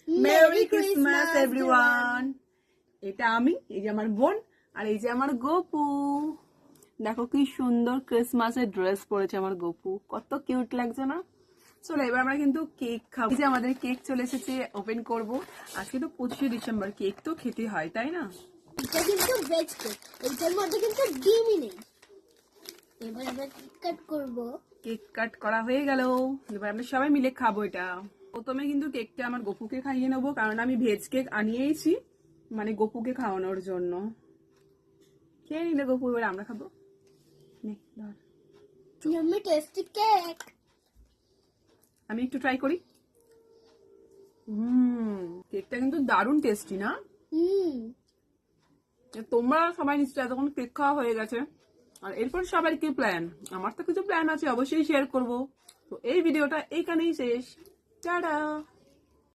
Merry Christmas everyone. এটা আমি, এই যে আমার বোন, আর এই যে আমার গপু। দেখো কি সুন্দর ক্রিসমাসের ড্রেস পরেছে আমার গপু, কত কিউট লাগছে না? চলো এবার আমরা কিন্তু কেক খাবো। এই যে আমাদের কেক চলে এসেছে, ওপেন করব। আজকে তো 25শে ডিসেম্বর, কেক তো খেতে হয় তাই না? এটা কিন্তু ভেজ কেক, এটার মধ্যে কিন্তু ডিমই নেই। এবার আমরা কেক কাট করব। কেক কাট করা হয়ে গেল, এবার আমরা সবাই মিলে খাবো এটা। প্রথমে কিন্তু কেকটা আমার গপুকে খাইয়ে নেবো, কারণ আমি ভেজ কেক আনিয়েছি মানে গপুকে খাওয়ানোর জন্য। খেয়ে নিলে গপু, এবার আমরা খাবো। নে, ধর। Yummy tasty cake. আমি একটু ট্রাই করি। কেকটা কিন্তু দারুণ টেস্টি না? তোমরা সবাই নিশ্চয়ই এতক্ষণ কেক খাওয়া হয়ে গেছে, আর এরপর সবার কি প্ল্যান? আমার তো কিছু প্ল্যান আছে, অবশ্যই শেয়ার করব। তো এই ভিডিওটা এইখানেই শেষ। টাটা।